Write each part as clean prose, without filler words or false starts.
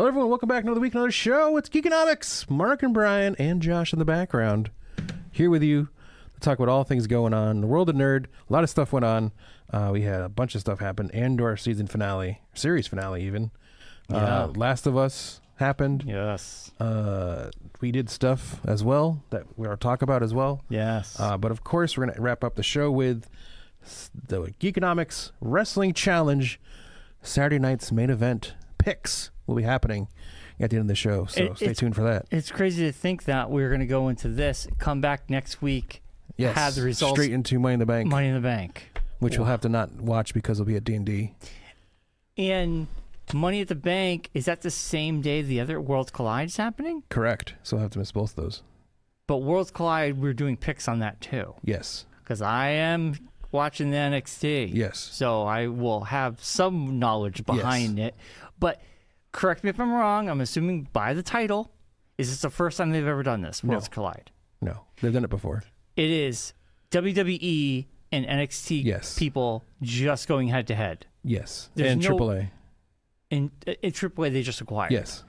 Hello, everyone. Welcome back to another week, another show. It's Geekonomics. Marc and Bryon and Josh in the background. Here with you to talk about all things going on. The world of nerd. A lot of stuff went on. We had a bunch of stuff happen. Andor season finale. Series finale, even. Yeah. Last of Us happened. Yes. We did stuff as well that we'll talk about as well. Yes. But of course, we're going to wrap up the show with the Geekonomics Wrestling Challenge. Saturday night's main event picks will be happening at the end of the show, so stay tuned for that. It's crazy to think that we're going to go into this, come back next week, have the results straight into Money in the Bank. Money in the Bank, which we'll have to not watch because it'll be at D&D. And Money at the Bank, is that the same day the other Worlds Collide is happening? Correct. So I'll have to miss both of those. But Worlds Collide, we're doing picks on that too. Yes. Because I am watching the NXT. Yes. So I will have some knowledge behind it. But correct me if I'm wrong, I'm assuming by the title, is this the first time they've ever done this, Worlds Collide? No. They've done it before. It is WWE and NXT people just going head to head. Yes. There's and AAA. In AAA, they just acquired. Yes.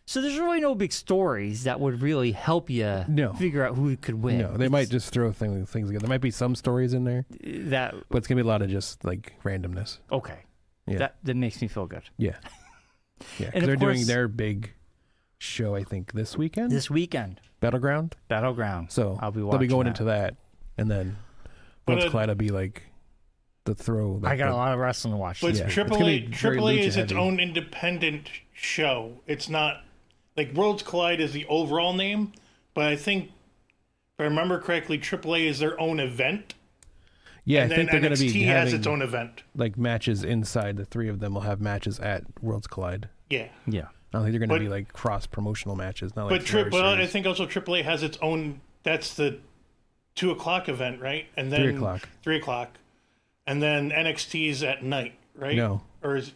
So there's really no big stories that would really help you figure out who could win. No, they might just throw things together. There might be some stories in there, but it's going to be a lot of just like randomness. Okay. Yeah. That makes me feel good. Yeah. Yeah, because they're doing their big show, I think, this weekend. Battleground. So I'll be watching. They'll be going into that, and then Worlds Collide will be like the throw. I got a lot of wrestling to watch. But AAA is its own independent show. It's not like Worlds Collide is the overall name, but I think if I remember correctly, AAA is their own event. Yeah, and I think they're going to be having has its own event. Like matches inside. The three of them will have matches at Worlds Collide. Yeah. Yeah. I don't think they're going to be like cross promotional matches. Not like but I think also AAA has its own. That's the 2:00 event, right? And then 3:00. 3:00, and then NXT's at night, right? No. Or is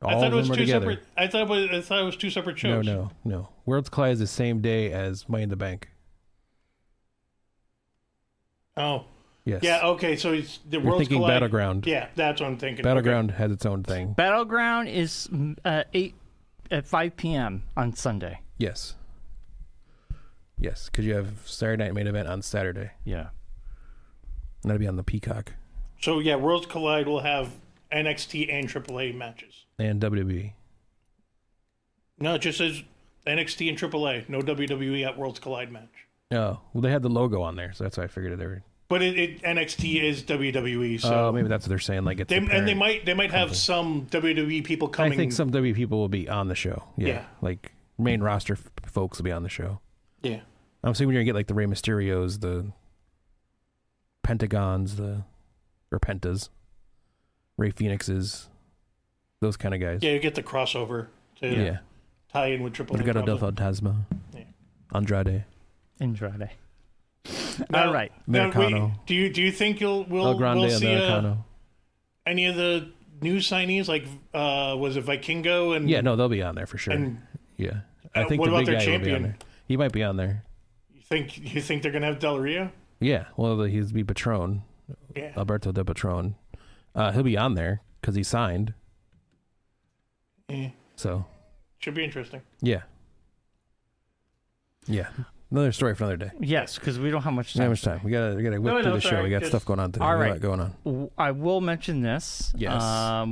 I thought it was two separate. I thought it was two separate shows. No. Worlds Collide is the same day as Money in the Bank. Oh. Yes. Yeah, okay, so it's the You're Worlds thinking Collide. Battleground. Yeah, that's what I'm thinking. Battleground has its own thing. Battleground is 5 p.m. on Sunday. Yes. Yes, because you have Saturday night main event on Saturday. Yeah. And that'll be on the Peacock. So, yeah, Worlds Collide will have NXT and AAA matches. And WWE. No, it just says NXT and AAA. No WWE at Worlds Collide match. Oh, well, they had the logo on there, so that's why I figured they were... But NXT is WWE, so maybe that's what they're saying. Like they might have some WWE people coming. I think some WWE people will be on the show. Yeah. Like main roster folks will be on the show. Yeah. I'm saying we're gonna get like the Rey Mysterios, the Pentagons, or Pentas, Rey Phoenixes, those kind of guys. Yeah, you get the crossover to tie in with Triple A. Legado del Fantasma. Yeah. Andrade. Now, all right. Americano. Do you think we'll see any of the new signees? Like was it Vikingo and they'll be on there for sure. I think what the about big their guy champion? will be on there. He might be on there. You think they're gonna have Del Rio? Yeah, well he's be Patron. Yeah. Alberto de Patron. He'll be on there because he signed. Yeah. So should be interesting. Yeah. Yeah. Another story for another day. Yes, because we don't have much time. Not much time. We gotta whip through the show. We got stuff going on today. All right. A lot going on. I will mention this. Yes. How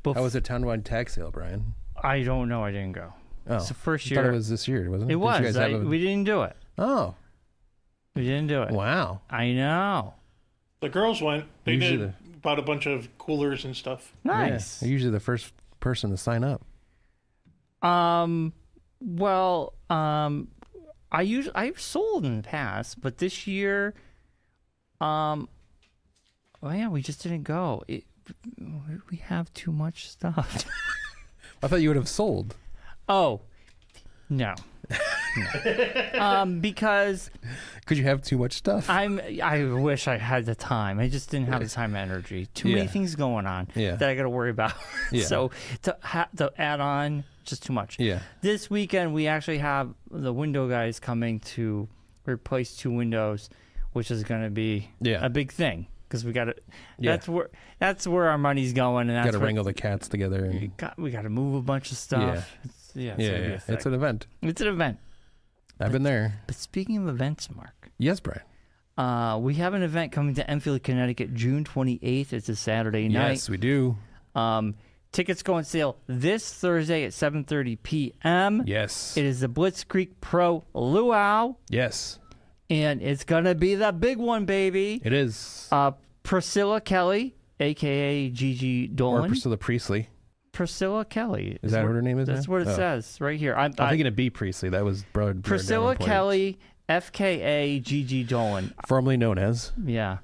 was the townwide tag sale, Brian? I don't know. I didn't go. Oh, it's the first year. I thought it was this year, wasn't it? It was. We didn't do it. Oh. We didn't do it. Wow. I know. The girls went. They bought a bunch of coolers and stuff. Nice. Yeah, they're usually the first person to sign up. I've sold in the past, but this year, we just didn't go. We have too much stuff. I thought you would have sold. Oh, no. Because you have too much stuff. I wish I had the time. I just didn't have the time and energy. Too many things going on that I got to worry about. So to add on, just too much. Yeah. This weekend we actually have the window guys coming to replace 2 windows, which is going to be a big thing because we got to. That's where our money's going, and that's got to wrangle the cats together. We got to move a bunch of stuff. Yeah, Yeah. It's an event. It's an event. I've been there. But speaking of events, Mark. Yes, Brian. We have an event coming to Enfield, Connecticut, June 28th. It's a Saturday night. Yes, we do. Tickets go on sale this Thursday at 7:30 p.m. Yes. It is the Blitzkrieg Pro Luau. Yes. And it's going to be the big one, baby. It is. Priscilla Kelly, a.k.a. Gigi Dolan. Or Priscilla Priestley. Priscilla Kelly. Is that what her name is? That's what it says right here. I'm thinking of B. Priestley. That was Priscilla Kelly, FKA Gigi Dolan. Formerly known as. Yeah.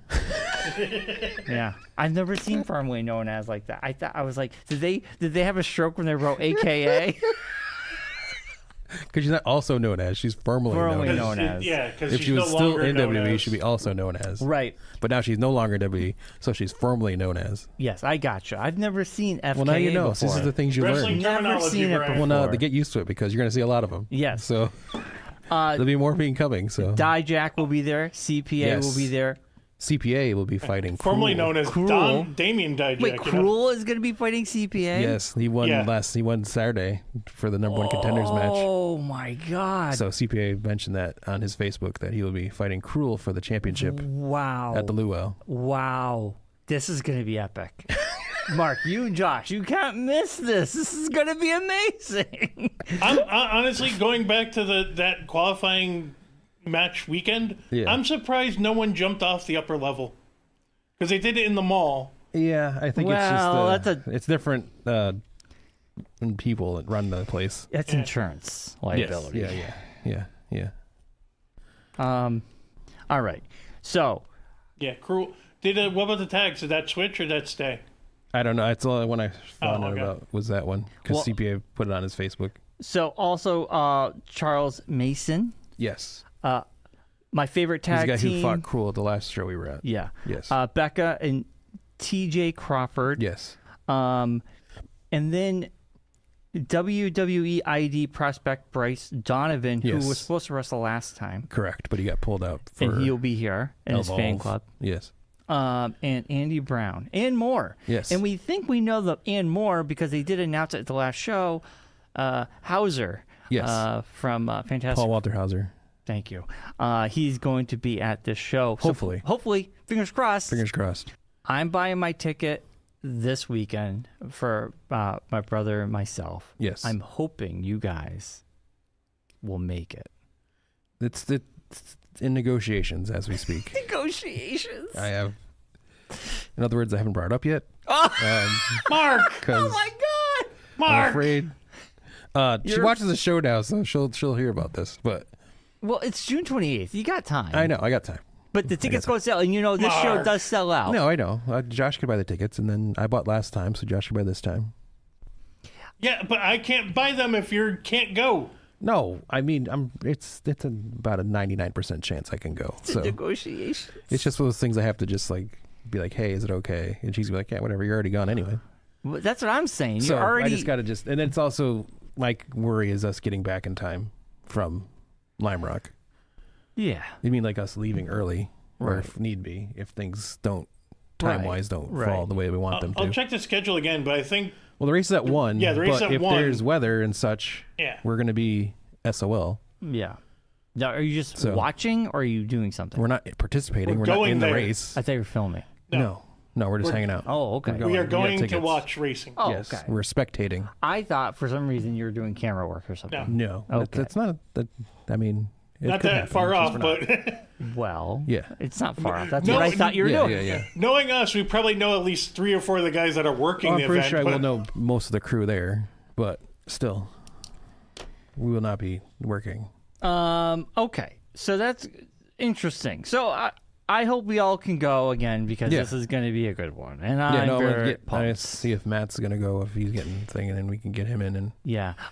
Yeah. I've never seen formerly known as like that. I was like, did they have a stroke when they wrote AKA? Because she's not also known as. She's formerly known as. Yeah, because if she was still in WWE, she'd be also known as. Right. But now she's no longer in WWE, so she's formerly known as. Yes, I gotcha. I've never seen FKA Well, now you know. before. These are the things you learn. Never seen it before. Well, now, to get used to it, because you're going to see a lot of them. Yes. So there'll be more being coming. So Dijak will be there. CPA will be there. CPA will be fighting formerly known as Damien Dijak. Wait, Cruel is going to be fighting CPA? Yes, he won He won Saturday for the number one contenders match. Oh my God! So CPA mentioned that on his Facebook that he will be fighting Cruel for the championship. Wow! At the Luau. Wow! This is going to be epic. Mark, you and Josh, you can't miss this. This is going to be amazing. I'm honestly going back to that qualifying match weekend. Yeah. I'm surprised no one jumped off the upper level because they did it in the mall. Yeah, I think it's just it's different people that run the place. It's insurance liability. Yes. Yeah. All right. So. Yeah, Cruel. What about the tags? Did that switch or did that stay? I don't know. That's the only one I found out about was that one because CPA put it on his Facebook. So also Charles Mason. Yes. My favorite tag team. He's the guy who fought Cruel at the last show we were at. Yeah. Yes. Becca and TJ Crawford. Yes. And then WWE ID prospect Bryce Donovan, who was supposed to wrestle last time. Correct, but he got pulled out. And he'll be here in his fan club. Yes. And Andy Brown and more. Yes. And we think we know the and more because they did announce it at the last show. Hauser. Yes. From Fantastic. Paul Walter Hauser. Thank you. He's going to be at this show. Hopefully. So, hopefully. Fingers crossed. Fingers crossed. I'm buying my ticket this weekend for my brother and myself. Yes. I'm hoping you guys will make it. It's in negotiations as we speak. Negotiations. I have. In other words, I haven't brought it up yet. Mark! Oh my God! Mark! I'm afraid. She watches the show now, so she'll hear about this. But it's June 28th. You got time. I know, I got time. But the tickets go sell, and this show does sell out. No, I know. Josh could buy the tickets, and then I bought last time, so Josh could buy this time. Yeah, but I can't buy them if you can't go. No, I mean, it's about a 99% chance I can go. It's a negotiation. It's just one of those things I have to just be like, hey, is it okay? And she's like, yeah, whatever. You're already gone anyway. Well, that's what I'm saying. So You're already. I just got to and it's also my worry is us getting back in time from Lime Rock. Yeah. You mean like us leaving early, or if need be, if things time-wise don't fall the way we want them to. I'll check the schedule again, but I think. Well, the race is at 1. Yeah, the race is at 1. If there's weather and such, we're going to be SOL. Yeah. Now, are you just watching, or are you doing something? We're not participating. We're not in the race. I thought you were filming. No, we're just hanging out. Oh, okay. We are going to watch racing. Oh, yes, okay. We're spectating. I thought for some reason you were doing camera work or something. No. Okay. That's not. I mean, not that far off, but well, yeah, it's not far off. That's what I thought you were doing. Yeah. Knowing us, we probably know at least 3 or 4 of the guys that are working the event. I'm pretty sure I will know most of the crew there, but still, we will not be working. Okay, so that's interesting. So I hope we all can go again because this is going to be a good one, and I'm very pumped. I see if Matt's going to go, if he's getting thing, and then we can get him in. And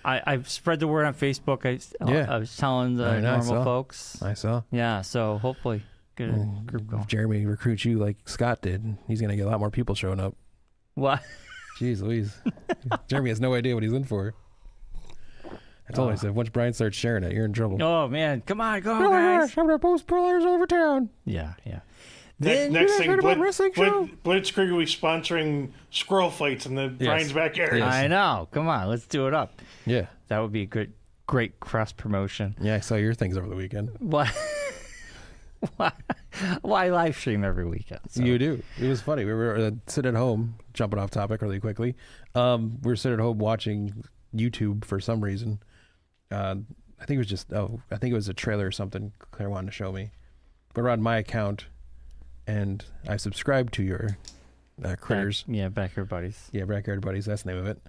I've spread the word on Facebook. I was telling the normal folks. I saw. Yeah, so hopefully get a group going. If Jeremy recruits you like Scott did, he's going to get a lot more people showing up. What? Jeez Louise. Jeremy has no idea what he's in for. I told him, I said, once Brian starts sharing it, you're in trouble. Oh, man. Come on, go, guys. I'm going to post players over town. Yeah. Then, next thing, Blitzkrieg will be sponsoring squirrel fights in the Brian's backyard. Yes. I know. Come on, let's do it up. Yeah. That would be a great cross promotion. Yeah, I saw your things over the weekend. Why? Why live stream every weekend? So. You do. It was funny. We were sitting at home, jumping off topic really quickly. We were sitting at home watching YouTube for some reason. I think it was a trailer or something Claire wanted to show me. But we're on my account, and I subscribed to your Critters. Backyard Buddies. Yeah, Backyard Buddies. That's the name of it.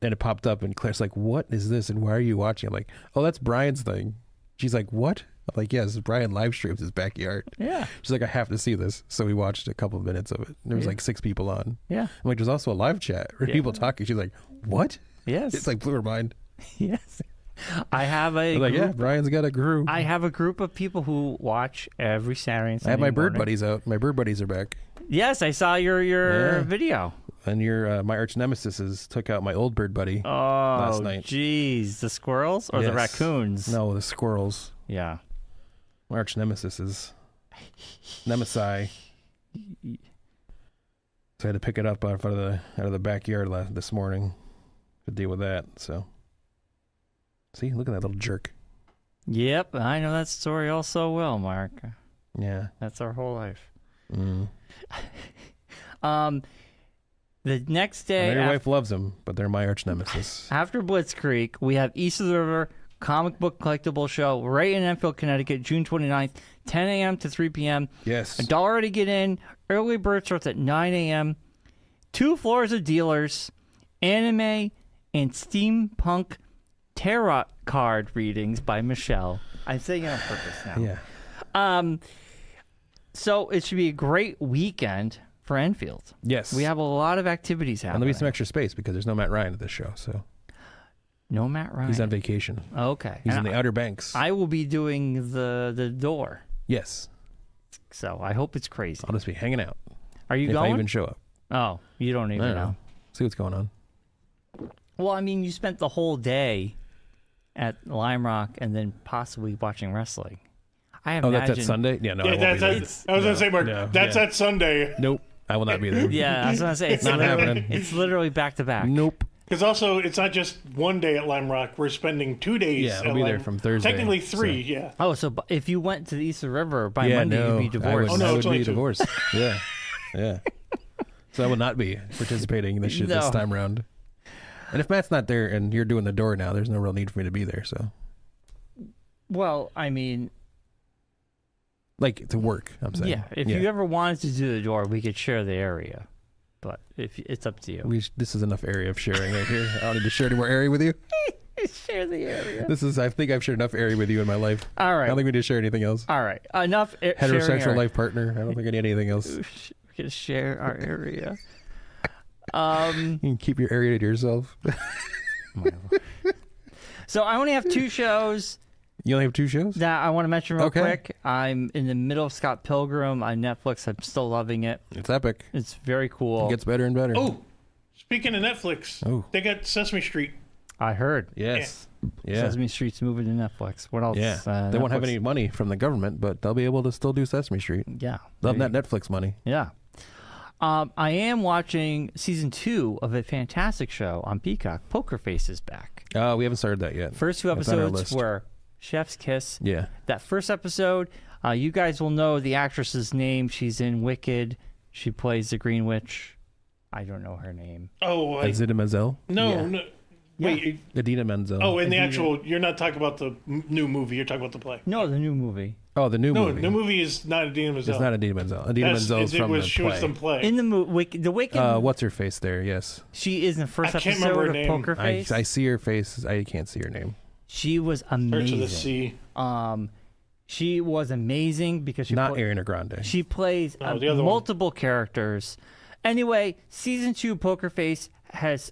And it popped up, and Claire's like, "What is this? And why are you watching?" I'm like, "Oh, that's Brian's thing." She's like, "What?" I'm like, "Yes, Brian live streams his backyard." Yeah. She's like, "I have to see this." So we watched a couple of minutes of it. There was like 6 people on. Yeah. I'm like, "There's also a live chat where people talking." She's like, "What?" Yes. It's like blew her mind. Yes. I have I'm like, yeah, Brian's got a group. I have a group of people who watch every Saturday and Sunday I have my bird morning. buddies out. My bird buddies are back. Yes, I saw your video. And my arch nemesis took out my old bird buddy last night. Jeez, the squirrels or the raccoons? No, the squirrels. Yeah. My arch nemesis is Nemesi. So I had to pick it up out of the backyard this morning to deal with that. So, see, look at that little jerk. Yep, I know that story all so well, Mark. Yeah, that's our whole life. Mm. The next day, your wife loves him, but they're my arch nemesis. After Blitzkrieg, we have East of the River comic book collectible show right in Enfield, Connecticut, June 29th, 10 a.m. to 3 p.m. Yes. $1 to get in. Early bird starts at 9 a.m. 2 floors of dealers, anime, and steampunk tarot card readings by Michelle. I'm saying it on purpose now. Yeah. So it should be a great weekend for Enfield. Yes. We have a lot of activities happening. And there'll be some extra space because there's no Matt Ryan at this show. So no Matt Ryan. He's on vacation. Okay. He's in the Outer Banks. I will be doing the door. Yes. So I hope it's crazy. I'll just be hanging out. Are you if going? I even show up. Oh, you don't even know. See what's going on. Well, I mean, you spent the whole day at Lime Rock and then possibly watching wrestling. I imagine. That's that Sunday? Yeah, no, I won't be there. I was going to say, Mark, that's that Sunday. Nope, I will not be there. Yeah, I was going to say, it's not happening. It's literally back to back. Nope. Because also, it's not just one day at Lime Rock. We're spending 2 days. Yeah, I'll be there from Thursday. Technically 3, yeah. Oh, so if you went to the East of the River by Monday, you'd be divorced. I would be divorced. Yeah, yeah. So I will not be participating this time around. And if Matt's not there and you're doing the door now, there's no real need for me to be there. So. Well, I mean. Like to work, I'm saying. Yeah, if you ever wanted to do the door, we could share the area. But it's up to you. This is enough area of sharing right here. I don't need to share any more area with you. Share the area. I think I've shared enough area with you in my life. All right. I don't think we need to share anything else. All right. Enough heterosexual life partner. I don't think I need anything else. We can share our area. You can keep your area to yourself. So I only have 2 shows. You only have 2 shows? That I want to mention real quick. I'm in the middle of Scott Pilgrim on Netflix. I'm still loving it. It's epic. It's very cool. It gets better and better. Oh, speaking of Netflix, they got Sesame Street. I heard. Yes. Yeah. Sesame Street's moving to Netflix. What else? Yeah. They won't have any money from the government, but they'll be able to still do Sesame Street. Yeah. They'll have that Netflix money. Yeah. I am watching season 2 of a fantastic show on Peacock. Poker Face is back. Oh, we haven't started that yet. First 2 episodes were Chef's Kiss. Yeah. That first episode, you guys will know the actress's name. She's in Wicked. She plays the Green Witch. I don't know her name. Oh, Idina Menzel? No. Wait. Idina Menzel. Oh, in the actual, you're not talking about the new movie. You're talking about the play. No, the new movie. Oh, the new movie. No, the movie is not Idina Menzel. It's not Idina Menzel. Idina Menzel's from the She was the play. In the Wicked. What's her face there? Yes. She is in the first I can't episode remember her of name. Poker Face. I see her face. I can't see her name. She was amazing. Search of the Sea. She was amazing because she not Ariana Grande. She plays multiple characters. Anyway, season 2 Poker Face has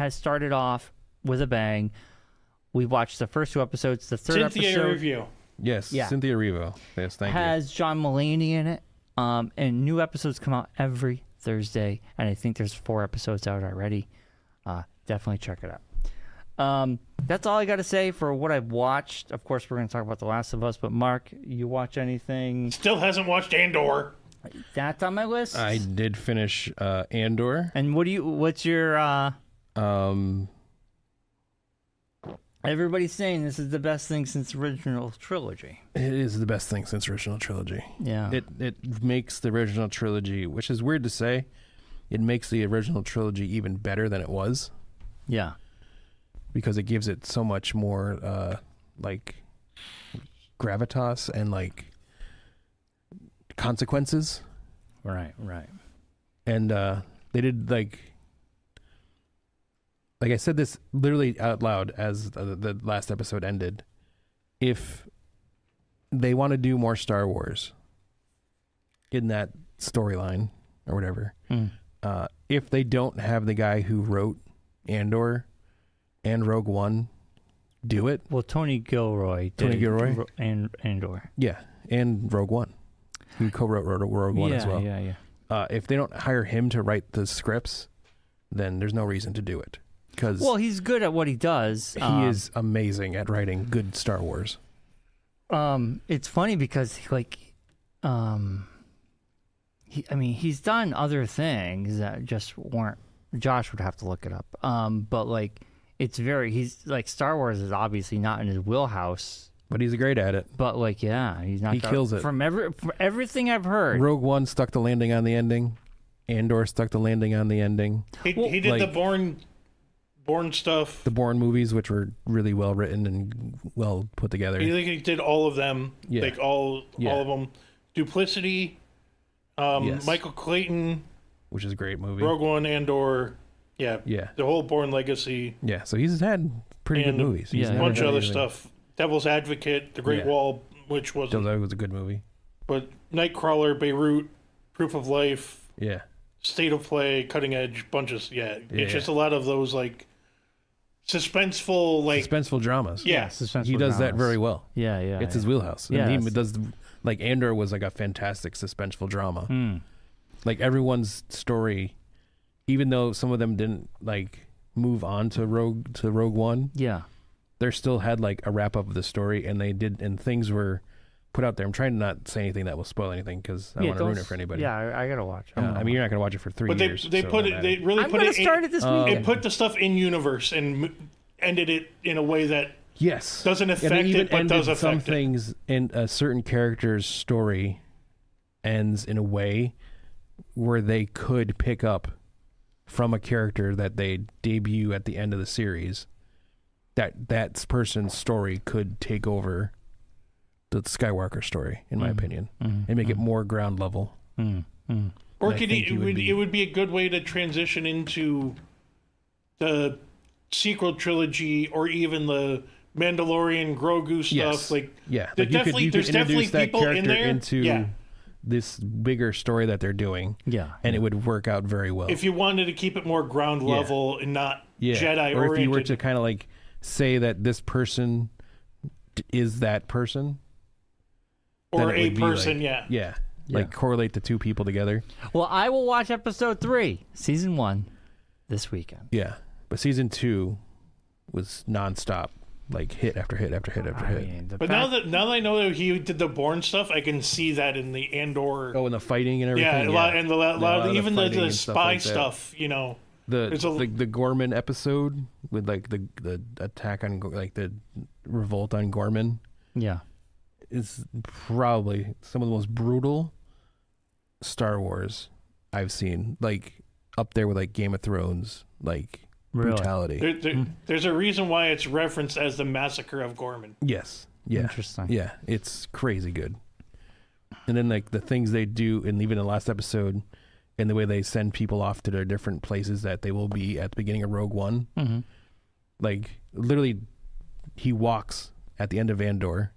started off with a bang. We watched the first 2 episodes. The third Cynthia episode, Erivo. Yes, yeah. Cynthia Erivo. Yes, thank you. Has John Mulaney in it. And new episodes come out every Thursday, and I think there's 4 episodes out already. Definitely check it out. That's all I got to say for what I've watched. Of course, we're going to talk about The Last of Us, but Mark, you watch anything? Still hasn't watched Andor. That's on my list. I did finish Andor. And what's your Everybody's saying this is the best thing since the original trilogy. It is the best thing since original trilogy. Yeah. It makes the original trilogy, which is weird to say, it makes the original trilogy even better than it was. Yeah. Because it gives it so much more like gravitas and like consequences. Right. And they did like I said this literally out loud as the last episode ended. If they want to do more Star Wars in that storyline or whatever, if they don't have the guy who wrote Andor and Rogue One do it. Well, Tony Gilroy did and Andor. Yeah, and Rogue One. He co-wrote Rogue One as well. Yeah. If they don't hire him to write the scripts, then there's no reason to do it. Well, he's good at what he does. He is amazing at writing good Star Wars. It's funny because he's done other things that just weren't. Josh would have to look it up. But like, he's like Star Wars is obviously not in his wheelhouse. But he's great at it. But like, yeah, he's not. He kills it. From everything I've heard. Rogue One stuck the landing on the ending. Andor stuck the landing on the ending. He did like, the Bourne stuff. The Bourne movies, which were really well written and well put together. He did all of them. Yeah. Like all of them. Duplicity. Yes. Michael Clayton. Which is a great movie. Rogue One, Andor. Yeah. The whole Bourne legacy. Yeah, so he's had pretty good movies. A bunch of other stuff. Devil's Advocate, The Great Wall, which was a good movie. But Nightcrawler, Beirut, Proof of Life. Yeah. State of Play, Cutting Edge, bunches. It's just a lot of those like suspenseful dramas. Yeah, suspenseful he does dramas. that very well. Yeah. It's his wheelhouse. Yeah, and he does like Andor was like a fantastic suspenseful drama. Like everyone's story, even though some of them didn't like move on to Rogue One. Yeah. They still had like a wrap up of the story, and things were put out there. I'm trying to not say anything that will spoil anything because I don't want to ruin it for anybody. Yeah, I gotta watch. You're not going to watch it for 3 years. But they really I'm put gonna it. Start it this weekend. It put the stuff in universe and ended it in a way that yes doesn't affect it, but does affect some things. In a certain character's story ends in a way where they could pick up from a character that they debut at the end of the series. That person's story could take over the Skywalker story, in my opinion, and make it more ground level. Or it would be a good way to transition into the sequel trilogy or even the Mandalorian Grogu stuff. Yes. There's definitely people in there into this bigger story that they're doing. Yeah, and it would work out very well if you wanted to keep it more ground level and not Jedi oriented. Or if you were to kind of like say that this person is that person, or a person, like correlate the two people together. Well, I will watch episode 3, season 1, this weekend. Yeah, but season 2 was nonstop, like hit after hit after hit after hit. But now that I know that he did the Bourne stuff, I can see that in the Andor. Oh, and the fighting and everything. And a lot even the spy stuff. You know, the Gorman episode with like the attack on like the revolt on Gorman. Yeah, is probably some of the most brutal Star Wars I've seen. Like up there with like Game of Thrones, like brutality. There's a reason why it's referenced as the Massacre of Gorman. Yes. Yeah. Interesting. Yeah, it's crazy good. And then like the things they do, and even in the last episode, and the way they send people off to their different places that they will be at the beginning of Rogue One. Mm-hmm. Like literally, he walks at the end of Andor.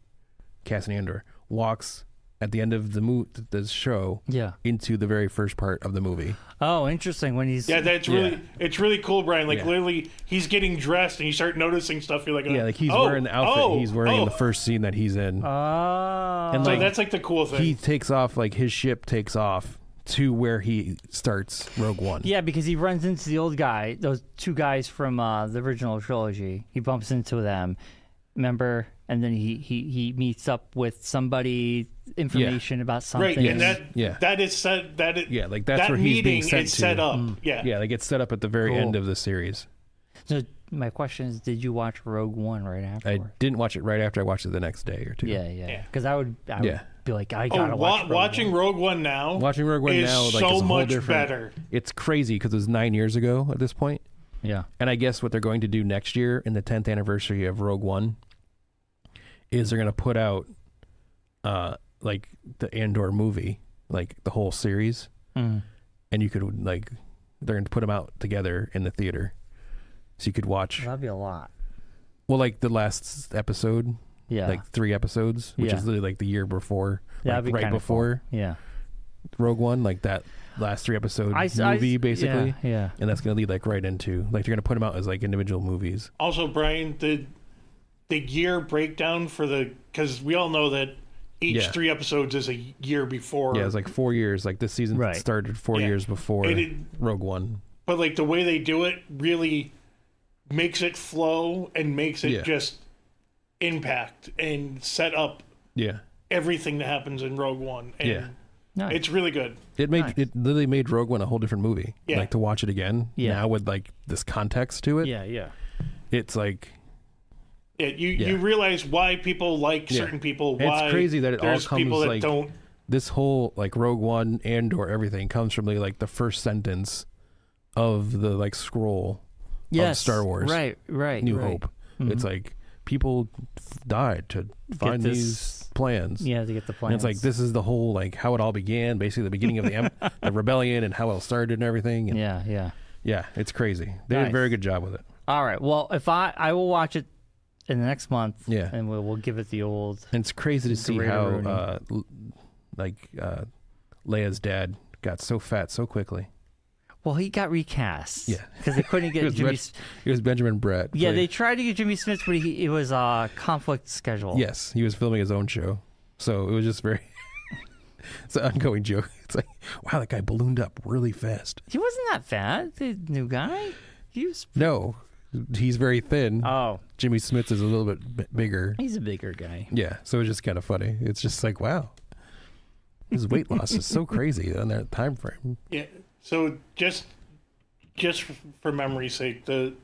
Cassian Andor walks at the end of the show into the very first part of the movie. Oh, interesting. When he's it's really cool, Brian. Like literally, he's getting dressed, and you start noticing stuff. You're like, like he's wearing the outfit he's wearing in the first scene that he's in. And so that's like the cool thing. He takes off, like his ship takes off to where he starts Rogue One. Yeah, because he runs into the old guy, those two guys from the original trilogy. He bumps into them. Remember? And then he meets up with somebody, information about something. Right, and that is set. Like that's where he's being sent is to. set up. Yeah, like it's set up at the very end of the series. So my question is, did you watch Rogue One right after? I didn't watch it right after. I watched it the next day or two. Yeah. Because I would be like, I gotta watching Rogue One now. Watching Rogue One now, like, so is a whole much different, better. It's crazy because it was 9 years ago at this point. Yeah. And I guess what they're going to do next year in the 10th anniversary of Rogue One is they're going to put out like the Andor movie, like the whole series, and you could like they're going to put them out together in the theater, so you could watch. That'd be a lot. Well, like the last episode, like 3 episodes, which is literally like the year before, like right before, Rogue One, like that last 3 episode movie, basically, and that's going to lead like right into like they're going to put them out as like individual movies. Also, Brian, the year breakdown for because we all know that each 3 episodes is a year before. Yeah, it's like 4 years. Like this season started 4 years before Rogue One. But like the way they do it really makes it flow and makes it just impact and set up everything that happens in Rogue One. And it's really good. It literally made Rogue One a whole different movie. Yeah. Like to watch it again now with like this context to it. Yeah. It's like you realize why people like certain people. Why it's crazy that it all comes people that like don't. This whole like Rogue One, Andor, everything comes from like the first sentence of the like scroll of Star Wars. Right. New Hope. It's like people died to find these plans. Yeah, to get the plans. And it's like this is the whole like how it all began, basically the beginning of the rebellion and how it all started and everything. And yeah, it's crazy. They did a very good job with it. All right. Well, if I will watch it in the next month. Yeah, and we'll give it the old. And it's crazy to see how Leia's dad got so fat so quickly. Well, he got recast. Yeah, because they couldn't get Jimmy. It was Benjamin Bratt. Yeah, they tried to get Jimmy Smith, but it was a conflict schedule. Yes, he was filming his own show, so it was just very. It's an ongoing joke. It's like, wow, that guy ballooned up really fast. He wasn't that fat. The new guy. He was. No, he's very thin. Oh, Jimmy Smith is a little bit bigger. He's a bigger guy. Yeah, so it's just kind of funny. It's just like, wow, his weight loss is so crazy on that time frame. Yeah. So just for memory's sake, the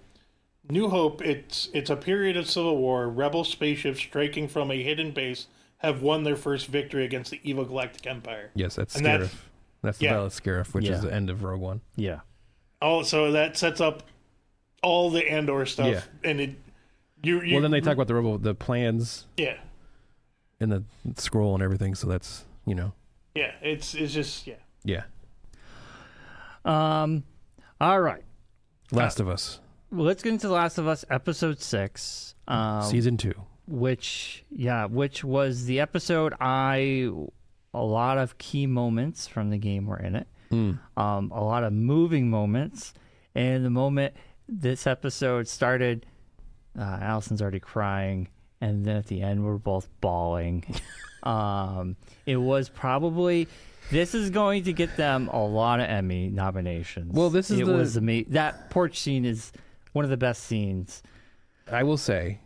New Hope, it's a period of civil war. Rebel spaceships striking from a hidden base have won their first victory against the evil Galactic Empire. Yes, that's Scarif. That's the Battle of Scarif, which is the end of Rogue One. Yeah. Oh, so that sets up all the Andor stuff, and well, then they talk about the plans. Yeah. And the scroll and everything. So that's Yeah, it's just Yeah. All right. Last of Us. Let's get into The Last of Us, episode 6. Season 2. Which was the episode a lot of key moments from the game were in it. A lot of moving moments. And the moment this episode started, Allison's already crying. And then at the end, we're both bawling. It was probably... This is going to get them a lot of Emmy nominations. Well, it was amazing. That porch scene is one of the best scenes. I will say,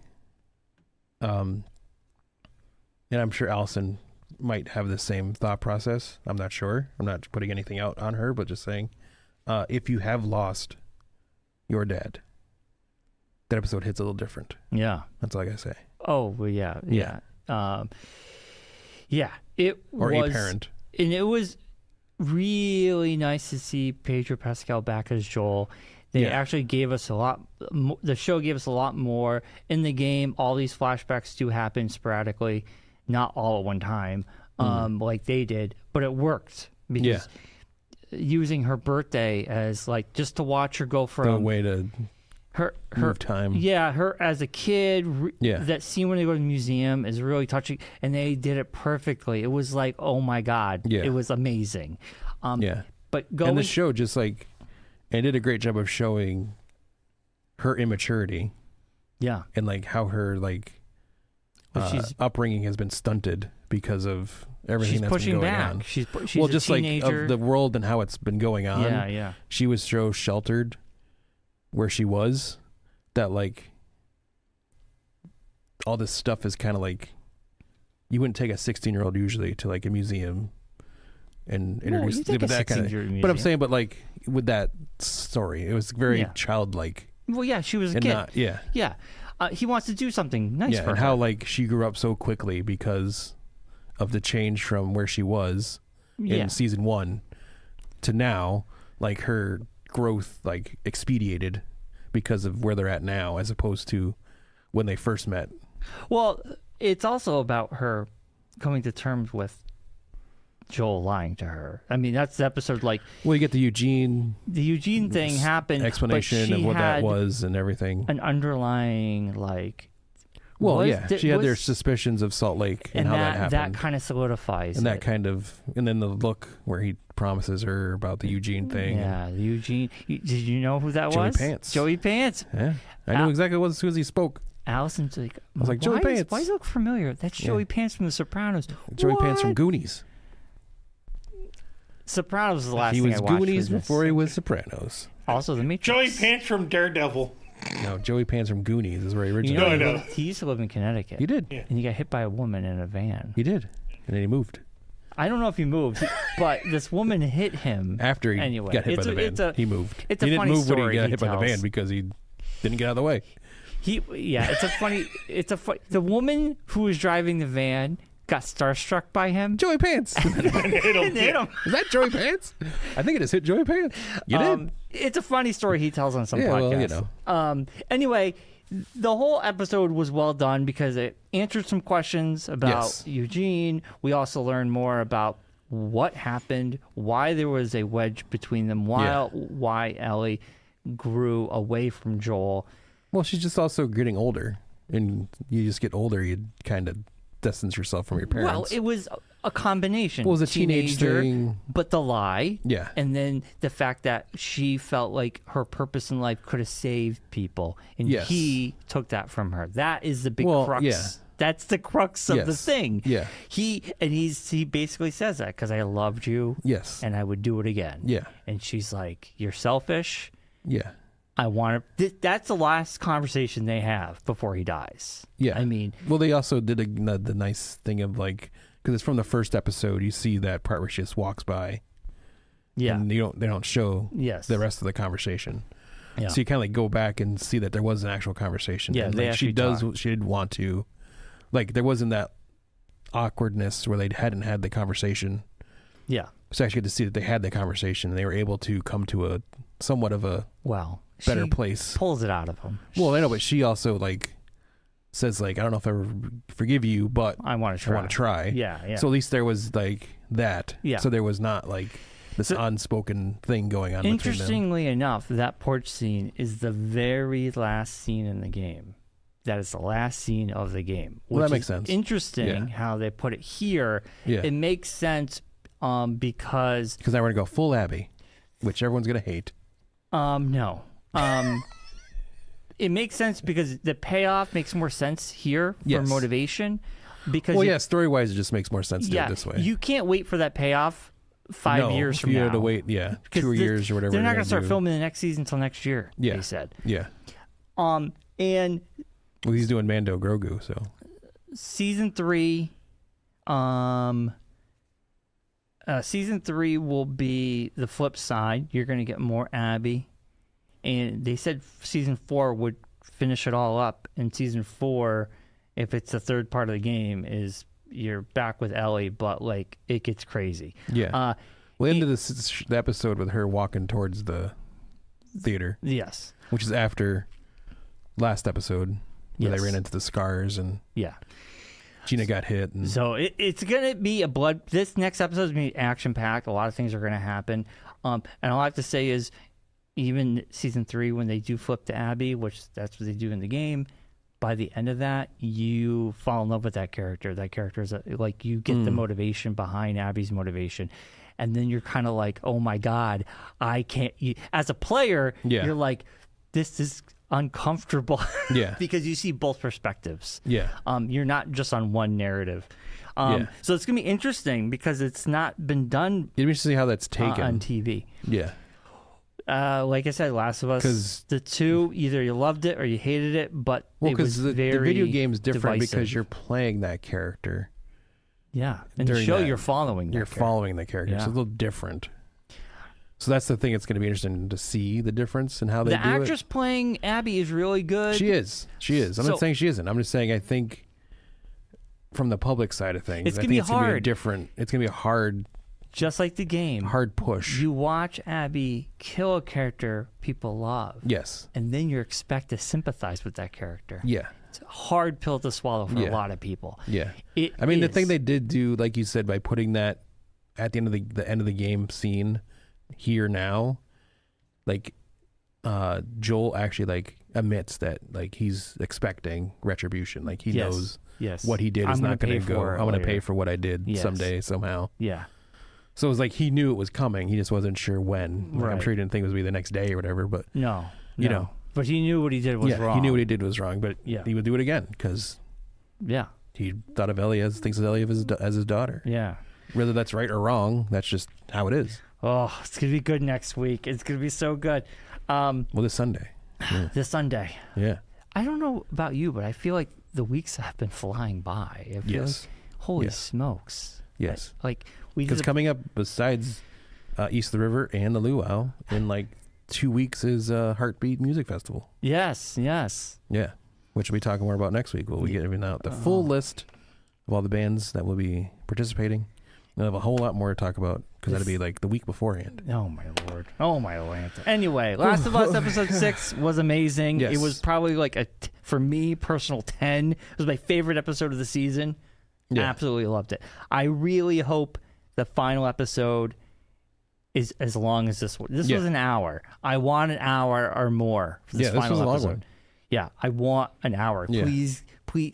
and I'm sure Allison might have the same thought process. I'm not sure. I'm not putting anything out on her, but just saying, if you have lost your dad, that episode hits a little different. Yeah. That's all I gotta say. Oh, well, yeah. It or was... a parent. And it was really nice to see Pedro Pascal back as Joel. They actually gave us a lot. The show gave us a lot more in the game. All these flashbacks do happen sporadically, not all at one time, like they did. But it worked because using her birthday as like just to watch her go from the way to her time. Yeah, her as a kid. That scene when they go to the museum is really touching, and they did it perfectly. It was like, oh my god, it was amazing. But and the show just like, and did a great job of showing her immaturity. Yeah, and like how her like upbringing has been stunted because of everything that's been going on. She's just teenager. like of the world and how it's been going on. Yeah. She was so sheltered where she was that like all this stuff is kind of like you wouldn't take a 16-year-old usually to like a museum and introduce that kind of. But I'm saying, but like with that story, it was very childlike. Well, yeah, she was a kid. Yeah. He wants to do something nice for her. And how like she grew up so quickly because of the change from where she was in season 1 to now, like her growth like expedited because of where they're at now as opposed to when they first met. Well, it's also about her coming to terms with Joel lying to her. I mean, that's the episode. Like, well, you get the Eugene thing happened, explanation of what that was and everything. An underlying like. Well, she had their suspicions of Salt Lake and how that happened. That kind of solidifies and it. that kind of, and then the look where he promises her about the Eugene thing. Yeah, the Eugene. Did you know who that Joey was? Pants. Joey Pants. Yeah, I knew exactly what as soon as he spoke. Allison's like, I was like, Joey Pants. Why does it look familiar? That's Joey Pants from The Sopranos. Joey Pants from Goonies. Sopranos is the last thing I watched. He was Goonies before he was Sopranos. Also, The Matrix. Joey Pants from Daredevil. No, Joey Pants from Goonies is where he originated. No. He used to live in Connecticut. He did. Yeah. And he got hit by a woman in a van. He did. And then he moved. I don't know if he moved, but this woman hit him. After he got hit by the van, he moved. It's a he didn't funny move story when he got hit by the tells. van because he didn't get out of the way. The woman who was driving the van got starstruck by him. Joey Pants. hit him. Is that Joey Pants? I think it just hit Joey Pants. You did. It's a funny story he tells on some podcasts. Well, you know. Anyway, the whole episode was well done because it answered some questions about Eugene. We also learned more about what happened, why there was a wedge between them, why Ellie grew away from Joel. Well, she's just also getting older, and you just get older, you kind of distance yourself from your parents. Well, it was a combination. Well, it was a teenage thing. But the lie. Yeah. And then the fact that she felt like her purpose in life could have saved people. And he took that from her. That is the big crux. Yeah. That's the crux of the thing. Yeah. He basically says that because I loved you. Yes. And I would do it again. Yeah. And she's like, you're selfish. Yeah. I want to. That's the last conversation they have before he dies. Yeah. I mean. Well, they also did the nice thing of like, because it's from the first episode, you see that part where she just walks by. Yeah. And they don't show the rest of the conversation. Yeah. So you kind of like go back and see that there was an actual conversation. Yeah. And, like, she did want to, like, there wasn't that awkwardness where they hadn't had the conversation. Yeah. So actually get to see that they had the conversation and they were able to come to a somewhat of a better place. Pulls it out of him. Well, I know, but she also like says like, I don't know if I ever forgive you, but I want to try. Yeah. So at least there was like that. Yeah. So there was not like this unspoken thing going on. Interestingly enough, that porch scene is the very last scene in the game. That is the last scene of the game. Well, that makes sense. Interesting how they put it here. Yeah. It makes sense because now we're gonna go full Abby, which everyone's gonna hate. No. It makes sense because the payoff makes more sense here for motivation. Because story-wise, it just makes more sense to do it this way. You can't wait for that payoff 5 years from now. You had to wait, 2 years or whatever. They're not going to start filming the next season until next year, they said. Yeah. And... Well, he's doing Mando Grogu, so... Season 3... Season 3 will be the flip side. You're going to get more Abby. And they said season 4 would finish it all up. And season 4, if it's the third part of the game, is you're back with Ellie, but like it gets crazy. Yeah. Into the episode with her walking towards the theater. Yes. Which is after last episode where they ran into the scars and Gina got hit. And so it's going to be this next episode is going to be action-packed. A lot of things are going to happen. And all I have to say is even season 3, when they do flip to Abby, which that's what they do in the game, by the end of that, you fall in love with that character. That character is like you get the motivation behind Abby's motivation. And then you're kind of like, oh my God, I can't. As a player, you're like, this is uncomfortable. Because you see both perspectives. You're not just on one narrative. So it's going to be interesting because it's not been done. It'd be interesting to see how that's taken on TV. Yeah. Like I said, Last of Us, the 2, either you loved it or you hated it, but it was the very video game's different divisive. because you're playing that character. Yeah, and the show you're following. You're following the character. It's a little different. So that's the thing. It's going to be interesting to see the difference in how they do it. The actress playing Abby is really good. She is. I'm not saying she isn't. I'm just saying I think from the public side of things, it's going to be hard. It's going to be a hard, just like the game, hard push. You watch Abby kill a character people love. Yes. And then you're expected to sympathize with that character. Yeah. It's a hard pill to swallow for a lot of people. Yeah. The thing they did do, like you said, by putting that at the end of the end of the game scene here now, like Joel actually like admits that like he's expecting retribution. Like he knows what he did is not going to go. I'm going to pay for what I did someday, somehow. Yeah. So it was like he knew it was coming. He just wasn't sure when. Like, I'm sure he didn't think it was be the next day or whatever. But you know. But he knew what he did was wrong. He knew what he did was wrong. But he would do it again because he thought of Ellie thinks of Ellie as his daughter. Yeah. Whether that's right or wrong, that's just how it is. Oh, it's gonna be good next week. It's gonna be so good. Well, this Sunday. Yeah. This Sunday. Yeah. I don't know about you, but I feel like the weeks have been flying by. I feel like, holy smokes. Yes. Because coming up besides East of the River and the Luau in like 2 weeks is Heartbeat Music Festival. Yes. Yeah. Which we'll be talking more about next week. We'll be giving out the full list of all the bands that will be participating. We'll have a whole lot more to talk about because that'll be like the week beforehand. Oh, my Lord. Oh, my Lanta. Anyway, Last of Us Episode 6 was amazing. Yes. It was probably like for me, personal 10. It was my favorite episode of the season. Yeah. Absolutely loved it. I really hope the final episode is as long as this one. This was an hour. I want an hour or more for this final was a long episode. one. Yeah, I want an hour. Yeah. Please.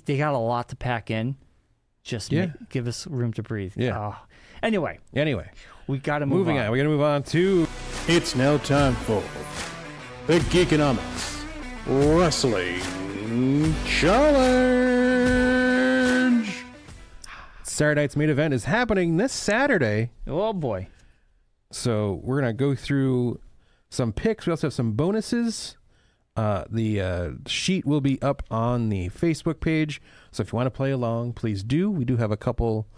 They got a lot to pack in. Just give us room to breathe. Yeah. Anyway, we got to move on. We got to move on to. It's now time for the Geekonomics Wrestling Challenge. Saturday night's main event is happening this Saturday. Oh boy! So we're gonna go through some picks. We also have some bonuses. The sheet will be up on the Facebook page. So if you want to play along, please do. We do have a couple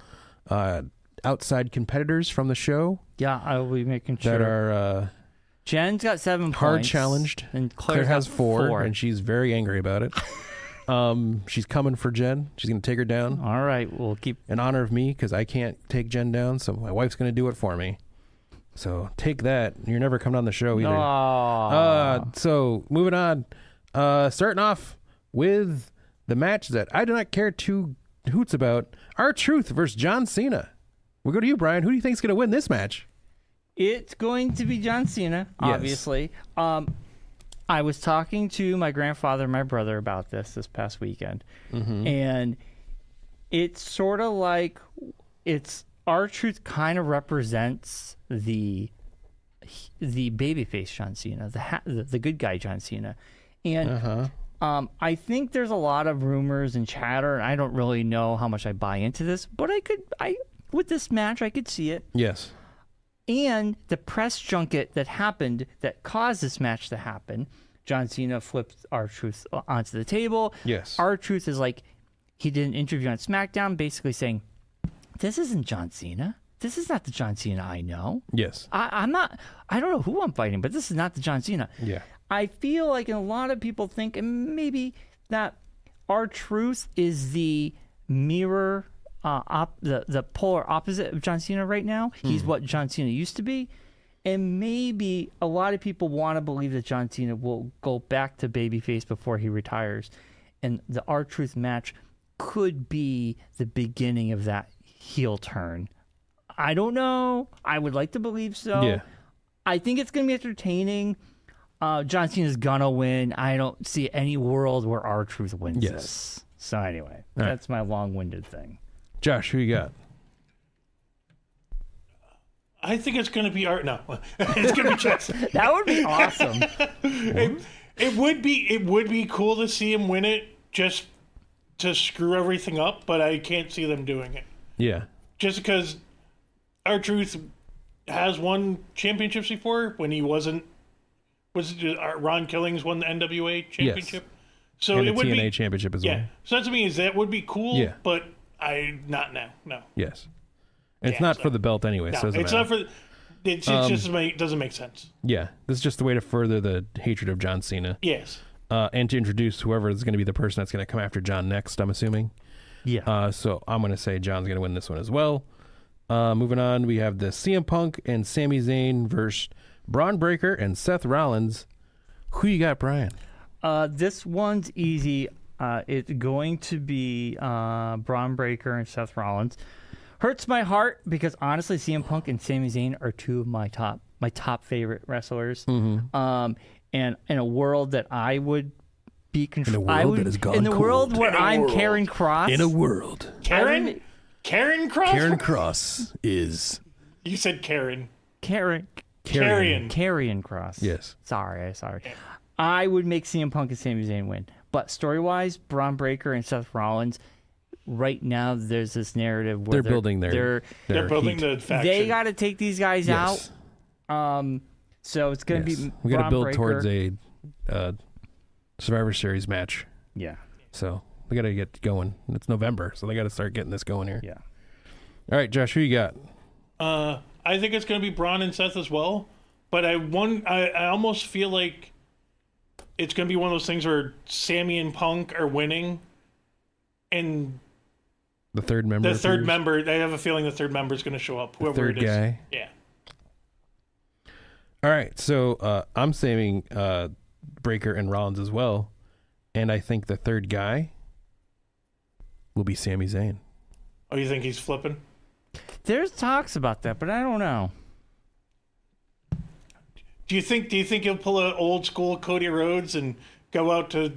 outside competitors from the show. Yeah, I will be making sure. That are Jen's got 7 points. Hard challenged. And Claire has 4, and she's very angry about it. She's coming for Jen. She's going to take her down. All right, we'll keep... In honor of me, because I can't take Jen down, so my wife's going to do it for me. So take that. You're never coming on the show either. So moving on. Starting off with the match that I do not care two hoots about. R-Truth versus John Cena. We'll go to you, Brian. Who do you think is going to win this match? It's going to be John Cena, obviously. Yes. I was talking to my grandfather and my brother about this past weekend. Mm-hmm. And it's sort of like R-Truth kind of represents the babyface John Cena, the good guy John Cena. And I think there's a lot of rumors and chatter, and I don't really know how much I buy into this, but with this match, I could see it. Yes. And the press junket that happened that caused this match to happen, John Cena flipped R-Truth onto the table. Yes. R-Truth is like, he did an interview on SmackDown basically saying, this isn't John Cena. This is not the John Cena I know. Yes. I don't know who I'm fighting, but this is not the John Cena. Yeah. I feel like a lot of people think, and maybe that R-Truth is the mirror, the polar opposite of John Cena right now. He's what John Cena used to be. And maybe a lot of people want to believe that John Cena will go back to babyface before he retires. And the R-Truth match could be the beginning of that heel turn. I don't know. I would like to believe so. Yeah. I think it's going to be entertaining. John Cena's going to win. I don't see any world where R-Truth wins this. So anyway, that's my long-winded thing. Josh, who you got? I think it's going to be Art. No, it's going to be Jackson. That would be awesome. It would be cool to see him win it just to screw everything up, but I can't see them doing it. Yeah. Just because R-Truth has won championships before when he wasn't. Was it Ron Killings won the NWA championship? Yes. So and it the would TNA be championship as well. Yeah. So that's what I mean. That would be cool. Yeah. But not now. No. Yes. And it's not for the belt anyway. No, so it's not for. It just doesn't make sense. Yeah, this is just the way to further the hatred of John Cena. Yes. And to introduce whoever is going to be the person that's going to come after John next, I'm assuming. Yeah. So I'm going to say John's going to win this one as well. Moving on, we have the CM Punk and Sami Zayn versus Braun Breaker and Seth Rollins. Who you got, Brian? This one's easy. It's going to be Braun Breaker and Seth Rollins. Hurts my heart because honestly, CM Punk and Sami Zayn are two of my top favorite wrestlers. Mm-hmm. And in a world that I would be controlled, in the world where I'm Karen Cross. In a world, Karen Cross. Karen Cross is. You said Karen. Karrion Cross. Yes. Sorry. I would make CM Punk and Sami Zayn win. But story-wise, Braun Breaker and Seth Rollins, right now there's this narrative where they're building they're building the faction. They got to take these guys out. So it's going to be we got to build Breaker. towards a Survivor Series match. Yeah. So we got to get going. It's November, so they got to start getting this going here. Yeah. All right, Josh, who you got? I think it's going to be Braun and Seth as well. But I almost feel like it's going to be one of those things where Sammy and Punk are winning, and the third member. I have a feeling the third member is going to show up. Whoever third it is. Guy. Yeah. All right, so I'm saving Breaker and Rollins as well, and I think the third guy will be Sami Zayn. Oh, you think he's flipping? There's talks about that, but I don't know. Do you think he'll pull an old school Cody Rhodes and go out to,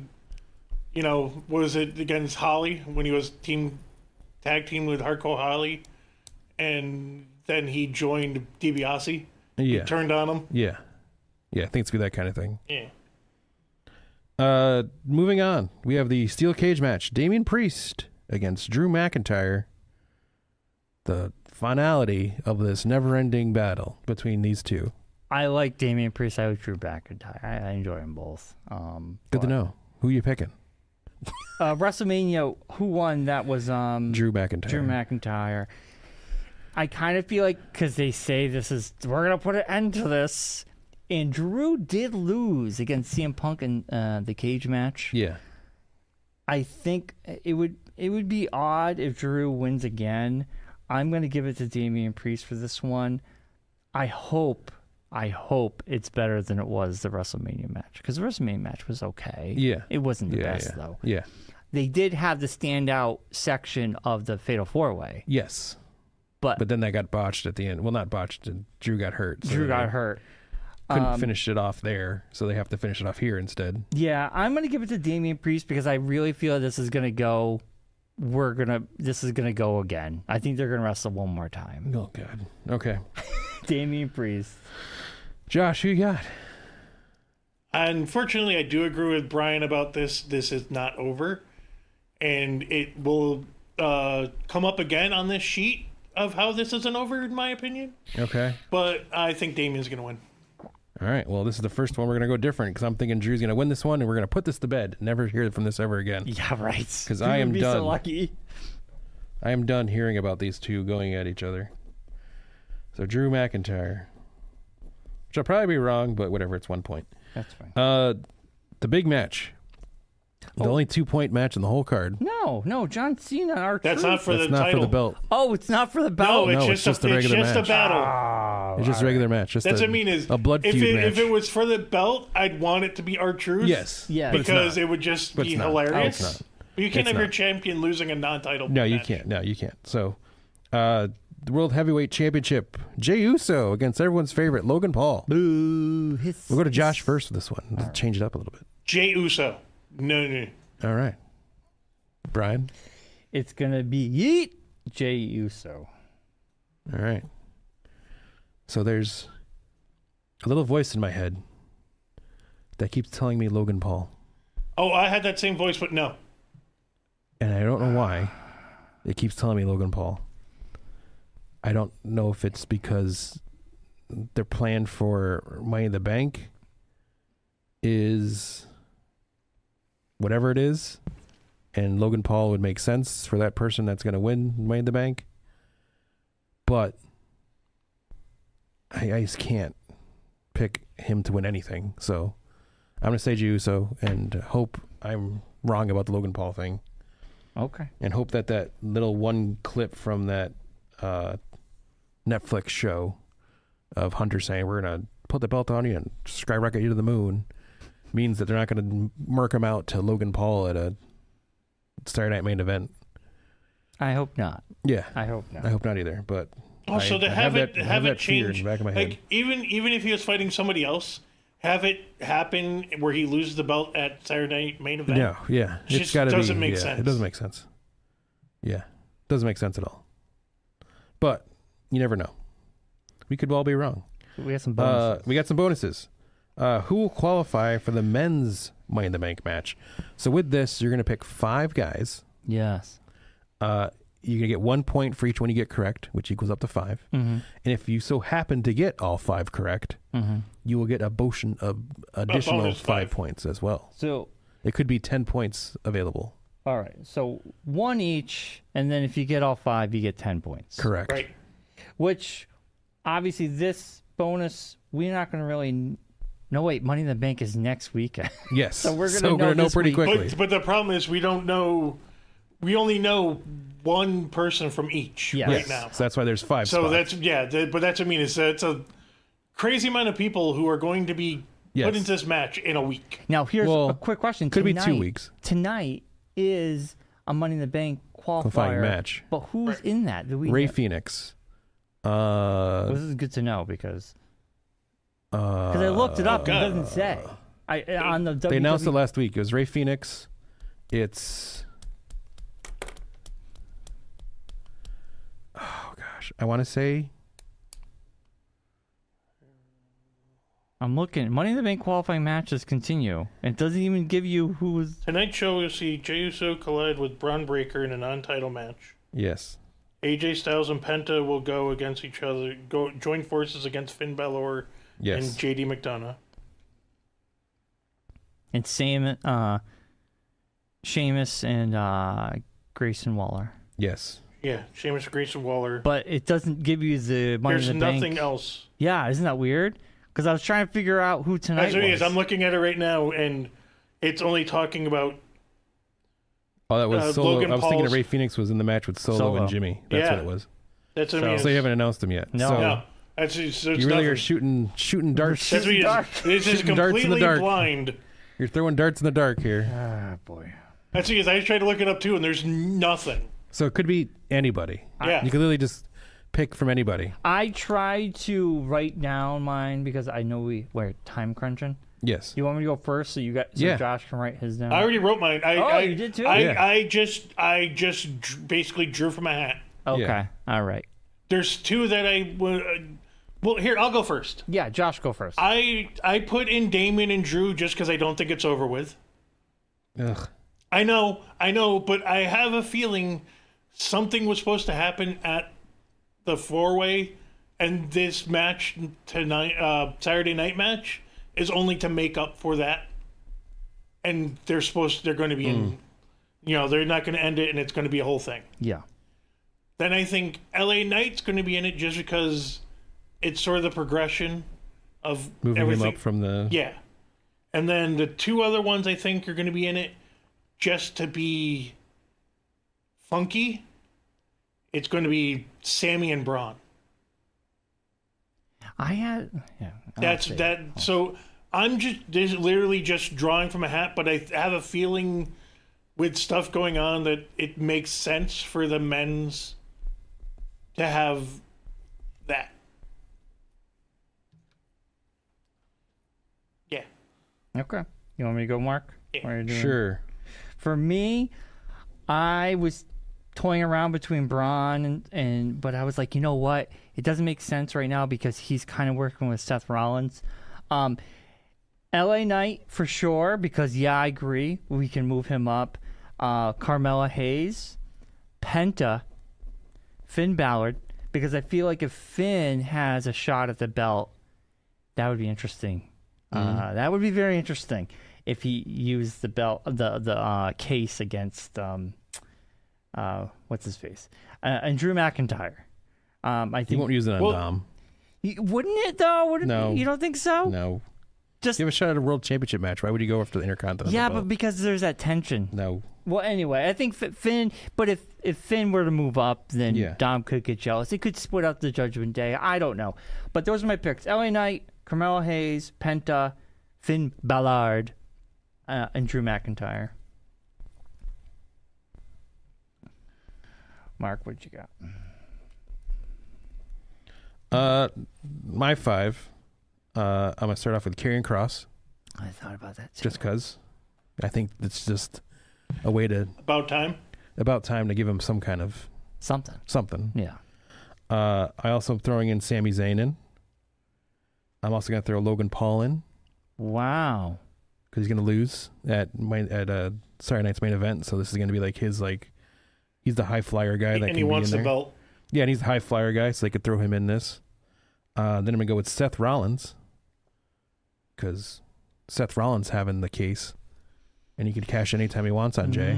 what was it, against Holly when he was tag team with Hardcore Holly, and then he joined DiBiase? Yeah. He turned on him? Yeah. Yeah, I think it's going to be that kind of thing. Yeah. Moving on, we have the steel cage match. Damian Priest against Drew McIntyre. The finality of this never-ending battle between these two. I like Damian Priest. I like Drew McIntyre. I enjoy them both. Good to know. Who are you picking? WrestleMania, who won? That was Drew McIntyre. I kind of feel like, because they say we're going to put an end to this. And Drew did lose against CM Punk in the cage match. Yeah. I think it would be odd if Drew wins again. I'm going to give it to Damian Priest for this one. I hope it's better than it was the WrestleMania match, because the WrestleMania match was okay. Yeah. It wasn't the best, though. Yeah. They did have the standout section of the Fatal 4-Way. Yes. But then that got botched at the end. Well, not botched. Drew got hurt. So Drew got hurt. Couldn't finish it off there, so they have to finish it off here instead. Yeah, I'm going to give it to Damian Priest because I really feel this is going to go. This is going to go again. I think they're going to wrestle one more time. Oh, God. Okay. Damian Priest. Josh, who you got? Unfortunately, I do agree with Brian about this. This is not over. And it will come up again on this sheet of how this isn't over, in my opinion. Okay. But I think Damian's going to win. All right. Well, this is the first one we're going to go different, because I'm thinking Drew's going to win this one, and we're going to put this to bed. Never hear from this ever again. Yeah, right. Because I am done. So lucky. I am done hearing about these two going at each other. So Drew McIntyre, which I'll probably be wrong, but whatever. It's 1 point. That's fine. The big match. The only 2-point match in the whole card. No, John Cena, our That's not for the title. Not for the belt. Oh, it's not for the belt. No, it's just a regular match. It's just a battle. It's just a regular match. Just That's what I mean is a blood feud match. If it was for the belt, I'd want it to be R-Truth. Yes. Yeah. Because it would just be hilarious. It's not. But you can't have your champion losing a non-title match. No, you can't. No, you can't. So, the World Heavyweight Championship, Jey Uso against everyone's favorite, Logan Paul. Boo. We'll go to Josh first for this one. Right. Change it up a little bit. Jey Uso. No. All right. Brian? It's going to be Jey Uso. All right. So there's a little voice in my head that keeps telling me Logan Paul. Oh, I had that same voice, but no. And I don't know why it keeps telling me Logan Paul. I don't know if it's because their plan for Money in the Bank is whatever it is, and Logan Paul would make sense for that person that's going to win Money in the Bank. But I just can't pick him to win anything. So I'm going to say Jey Uso and hope I'm wrong about the Logan Paul thing. Okay. And hope that little one clip from that Netflix show of Hunter saying, we're going to put the belt on you and skyrocket you to the moon, means that they're not going to murk him out to Logan Paul at a Saturday Night Main Event. I hope not. Yeah. I hope not. I hope not either, but... Also, to have it change, in the back of my head. like even if he was fighting somebody else, have it happen where he loses the belt at Saturday Night Main Event. No, yeah, It it's got to be. doesn't make sense. It doesn't make sense. Yeah, doesn't make sense at all. But you never know. We could all be wrong. We got some bonuses. We got some bonuses. Who will qualify for the men's Money in the Bank match? So with this, you're going to pick 5 guys. Yes. You're going to get 1 point for each one you get correct, which equals up to 5. Mm-hmm. And if you so happen to get all 5 correct, you will get additional bonus 5 5 points as well. So It could be 10 points available. all right. So 1 each, and then if you get all 5, you get 10 points. Correct. Right. Which, obviously, this bonus we're not going to really. No, wait. Money in the Bank is next weekend. Yes. So we're gonna know know this pretty week. quickly. But the problem is we don't know. We only know one person from each Yes. right now. So that's why there's 5 So spots. but that's what I mean. It's a crazy amount of people who are going to be Yes. put into this match in a week. Now, here's Well, a quick question. could be 2 weeks. Tonight is a Money in the Bank Qualifying qualifier match. But who's in that? Do we Ray know? Phoenix. Well, this is good to know because I looked it up and it doesn't say. On the They announced it WWE last week. It was Ray Phoenix. It's... Oh, gosh. I want to say... I'm looking. Money in the Bank qualifying matches continue. It doesn't even give you who was. Tonight's show will see Jey Uso collide with Braun Breaker in a non-title match. Yes. AJ Styles and Penta will go against each other, join forces against Finn Balor Yes. and JD McDonough. And Sheamus and Grayson Waller. Yes. Yeah, Sheamus, Grayson Waller. But it doesn't give you the Money There's in the Bank. nothing else. Yeah, isn't that weird? Because I was trying to figure out who tonight That's what it was. is. I'm looking at it right now, and it's only talking about. Oh, that was Solo. Logan I was thinking Paul's- Ray Phoenix was in the match with Solo Solo. and Jimmy. That's Yeah. what it was. That's what I mean. So you haven't announced him yet. No. So No, that's so it's you really nothing. are shooting darts. That's what it Dark. is. This is Shooting darts in the completely dark. blind. You're throwing darts in the dark here. Ah, boy. That's what it is. I tried to look it up too, and there's nothing. So it could be anybody. Yeah. You could literally just pick from anybody. I tried to write down mine because I know we're time crunching. Yes. You want me to go first so Yeah. Josh can write his down? I already wrote mine. You did too? Yeah. I just basically drew from a hat. Okay. Yeah. All right. There's 2 that I well, here I'll go first. Yeah, Josh, go first. I put in Damon and Drew just because I don't think it's over with. Ugh. I know, but I have a feeling something was supposed to happen at the 4-way, and this match tonight, Saturday night match, is only to make up for that. And they're going to be in, they're not going to end it, and it's going to be a whole thing. Yeah. Then I think LA Knight's going to be in it just because it's sort of the progression of Moving everything. him up from the... Yeah. And then the 2 other ones I think are going to be in it just to be funky. It's going to be Sammy and Braun. So I'm just literally just drawing from a hat, but I have a feeling with stuff going on that it makes sense for the men's to have that. Yeah. Okay. You want me to go, Mark? Yeah. What are you doing? Sure. For me, I was toying around between Braun and but I was like, you know what? It doesn't make sense right now because he's kind of working with Seth Rollins. LA Knight for sure because I agree we can move him up. Carmella Hayes, Penta, Finn Balor because I feel like if Finn has a shot at the belt, that would be interesting. That would be very interesting if he used the belt, the case against what's his face, and Drew McIntyre. I think He won't use it on Dom. Wouldn't it though? No. You don't think so? No. Just give a shot at a world championship match. Why would you go after the Intercontinental? Yeah, belt? but because there's that tension. No. Well, anyway, I think Finn. But if Finn were to move up, then Dom could get jealous. He could split up the Judgment Day. I don't know. But those are my picks: LA Knight, Carmelo Hayes, Penta, Finn Ballard, and Drew McIntyre. Mark, what you got? My 5. I'm gonna start off with Karrion Kross. I thought about that too. Just because I think it's just a way to about time to give him some kind of something. Yeah. I also am throwing in Sami Zayn in. I'm also gonna throw Logan Paul in. Wow. Because he's gonna lose at Saturday night's main event, so this is gonna be like his he's the high flyer guy that and he wants the belt. Yeah, and he's the high flyer guy, so they could throw him in this. Then I'm gonna go with Seth Rollins, because Seth Rollins having the case, and he can cash anytime he wants on Jay.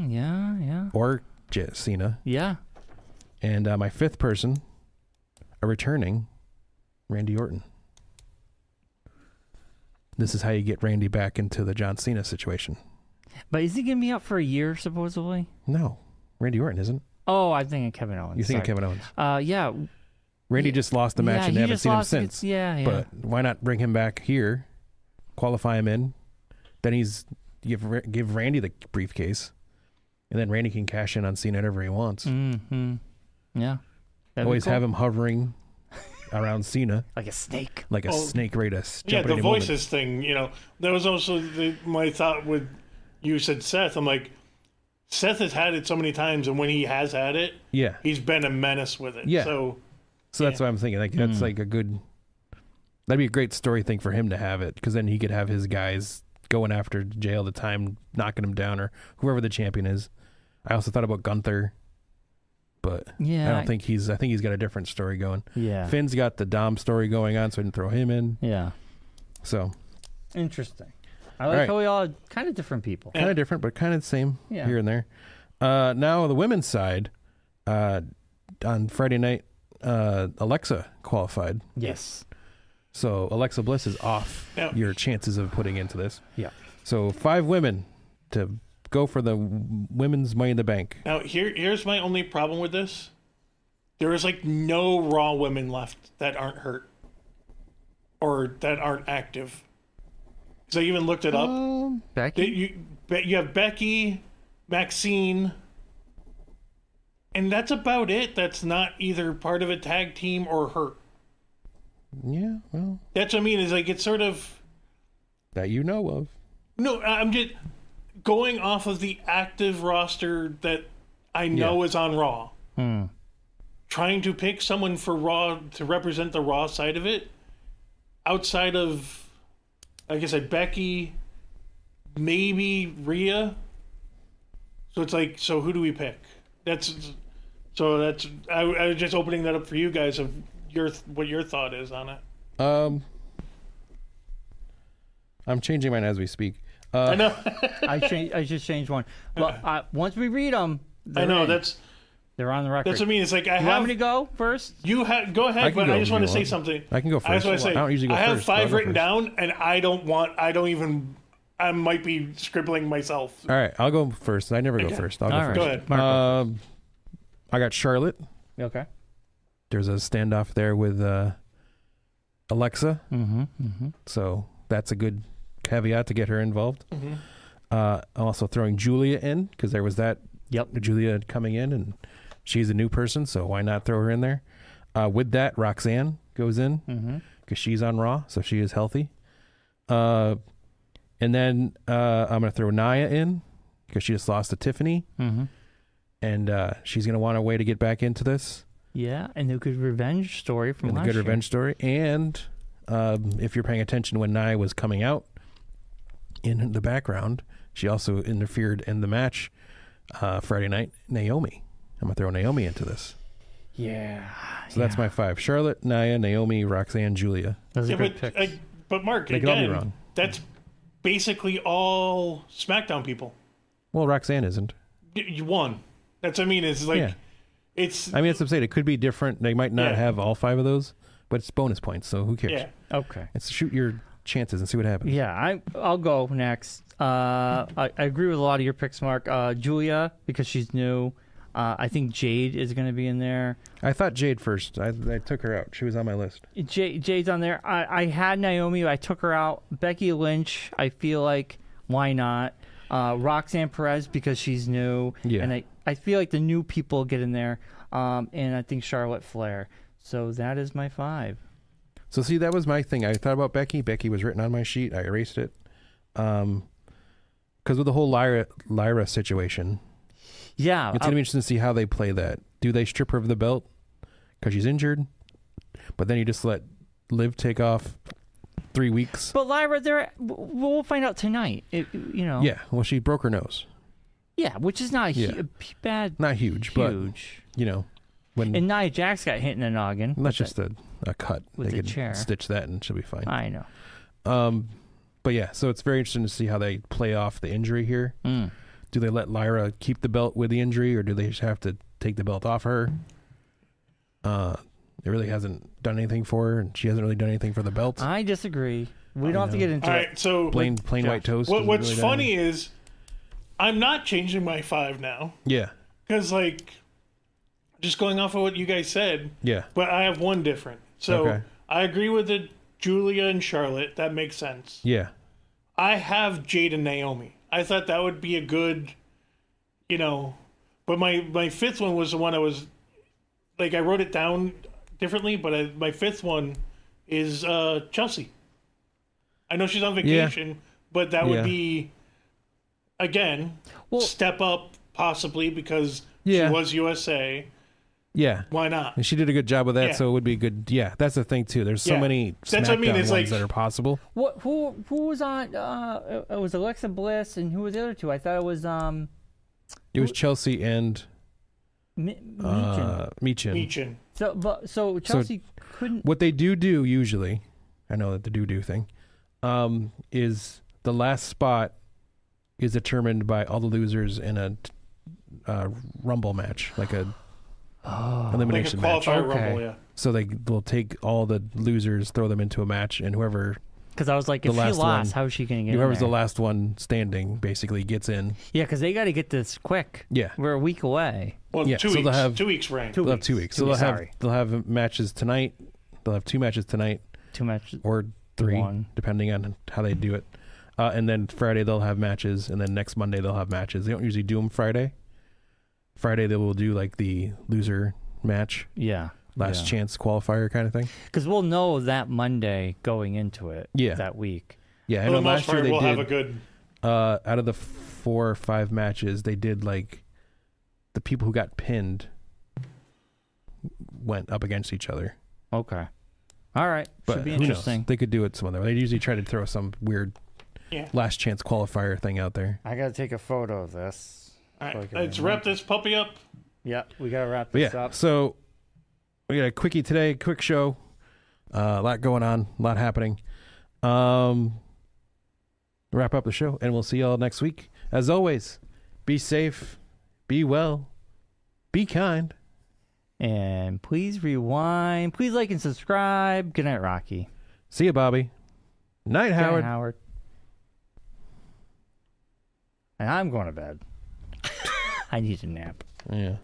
Yeah. Or Cena. Yeah. And my 5th person, a returning Randy Orton. This is how you get Randy back into the John Cena situation. But is he gonna be out for a year supposedly? No, Randy Orton isn't. Oh, I'm thinking Kevin Owens. You're thinking Kevin Owens. Yeah. Randy just lost the match and they haven't seen him since. Yeah. But why not bring him back here, qualify him in, then give Randy the briefcase, and then Randy can cash in on Cena whenever he wants. Mm-hmm. Yeah. Always have him hovering around Cena. Like a snake. Like a snake ready to jump the at any voices moment. thing, that was also my thought with, you said Seth. I'm like, Seth has had it so many times, and when he has had it, he's been a menace with it. Yeah. So that's what I'm thinking. Like that's like that'd be a great story thing for him to have it, because then he could have his guys going after Jay all the time, knocking him down, or whoever the champion is. I also thought about Gunther, but I don't think I think he's got a different story going. Yeah. Finn's got the Dom story going on, so I didn't throw him in. Yeah. So interesting. I like how we all kind of different people. Kind of different, but kind of the same here and there. Now the women's side, on Friday night, Alexa qualified. Yes. So Alexa Bliss is off your chances of putting into this. Yeah. So 5 women to go for the women's Money in the Bank. Now here's my only problem with this. There is no Raw women left that aren't hurt or that aren't active. Because I even looked it up. Becky? You have Becky, Maxine, and that's about it. That's not either part of a tag team or hurt. Yeah, well. That's what I mean, is it's sort of... That you know of. No, I'm just going off of the active roster that I know is on Raw. Trying to pick someone for Raw to represent the Raw side of it, outside of... Like I said, Becky, maybe Rhea. So it's so who do we pick? I was just opening that up for you guys of what your thought is on it. I'm changing mine as we speak. I know. I just changed one. Well, once we read them, I know they're on the record. That's what I mean. It's I have. You want me to go first? Go ahead, but I just want to say something. I can go first. I just want to say, I don't usually go first. I have first, 5 written down, and I might be scribbling myself. All right, I'll go first. I never go first. I'll go first. Go ahead. I got Charlotte. Okay. There's a standoff there with Alexa. So that's a good caveat to get her involved. I'm also throwing Julia in, because there was that Julia coming in, and she's a new person, so why not throw her in there? With that, Roxanne goes in, because she's on Raw, so she is healthy. And then I'm going to throw Nia in, because she just lost to Tiffany. And she's going to want a way to get back into this. Yeah, and a good revenge story from last year. A good revenge story. And if you're paying attention when Nia was coming out in the background, she also interfered in the match Friday night, Naomi. I'm going to throw Naomi into this. Yeah. So that's my 5. Charlotte, Nia, Naomi, Roxanne, Julia. Those are good picks. But Mark, they could all be wrong. That's basically all SmackDown people. Well, Roxanne isn't. You won. That's what I mean. It's it's... I mean, that's what I'm saying. It could be different. They might not have all 5 of those, but it's bonus points, so who cares? Yeah. Okay. It's shoot your chances and see what happens. Yeah, I'll go next. I agree with a lot of your picks, Mark. Julia, because she's new. I think Jade is going to be in there. I thought Jade first. I took her out. She was on my list. Jade's on there. I had Naomi. I took her out. Becky Lynch, I feel like, why not? Roxanne Perez, because she's new. Yeah. And I feel like the new people get in there. And I think Charlotte Flair. So that is my 5. So see, that was my thing. I thought about Becky. Becky was written on my sheet. I erased it. Because with the whole Lyra situation, yeah, it's going to be interesting to see how they play that. Do they strip her of the belt because she's injured? But then you just let Liv take off 3 weeks. But Lyra, we'll find out tonight. Yeah, well, she broke her nose. Yeah, which is not bad. Not huge, but, when... And Nia Jax got hit in the noggin. That's just a cut. With they the could chair. stitch that and she'll be fine. I know. But yeah, so it's very interesting to see how they play off the injury here. Do they let Lyra keep the belt with the injury, or do they just have to take the belt off her? It really hasn't done anything for her, and she hasn't really done anything for the belt. I disagree. We don't have to get into it. All right, so Plain white toast. What's really funny is I'm not changing my 5 now. Yeah. Because, just going off of what you guys said. Yeah. But I have one different. So Okay. I agree with the Julia and Charlotte. That makes sense. Yeah. I have Jade and Naomi. I thought that would be a good, but my 5th one was the one I was, I wrote it down differently, but my 5th one is Chelsea. I know she's on vacation, but that would be, again, step up possibly because she was USA. Yeah. Why not? And she did a good job with that, Yeah. so it would be good. Yeah, that's the thing, too. There's so many That's what I mean, SmackDown it's ones that are possible. Who was on? It was Alexa Bliss, and who was the other two? I thought it was It was Chelsea and Meechin. Meechin. So Chelsea couldn't. What they do usually, I know that the do thing, is the last spot is determined by all the losers in a Rumble match, like a elimination match. Qualifier Rumble, yeah. So they will take all the losers, throw them into a match, and whoever... Because I was like, if she lost, how is she going to get whoever's in there? the last one standing basically gets in. Yeah, because they got to get this quick. Yeah. We're a week away. Well, Yeah, 2 so weeks. they'll have- 2 weeks, Frank. They'll have 2 weeks. So they'll have matches tonight. They'll have 2 matches tonight. 2 matches. Or 3, 1. depending on how they do it. And then Friday they'll have matches, and then next Monday they'll have matches. They don't usually do them Friday. Friday they will do like the loser match. Yeah. Last chance qualifier kind of thing. Because we'll know that Monday going into it. Yeah. That week. Yeah, I For know the most last year part, they we'll did. have a good... Out of the 4 or 5 matches, they did like the people who got pinned went up against each other. Okay. All right. But Should be who interesting. knows? They could do it some other way. They usually try to throw some weird last chance qualifier thing out there. I got to take a photo of this. All right, let's wrap this puppy up. Yeah, we got to wrap this up. So we got a quickie today, quick show. A lot going on, a lot happening. Wrap up the show, and we'll see y'all next week. As always, be safe, be well, be kind. And please rewind. Please like and subscribe. Good night, Rocky. See you, Bobby. Night, Good Howard. night, Howard. And I'm going to bed. I need a nap. Yeah.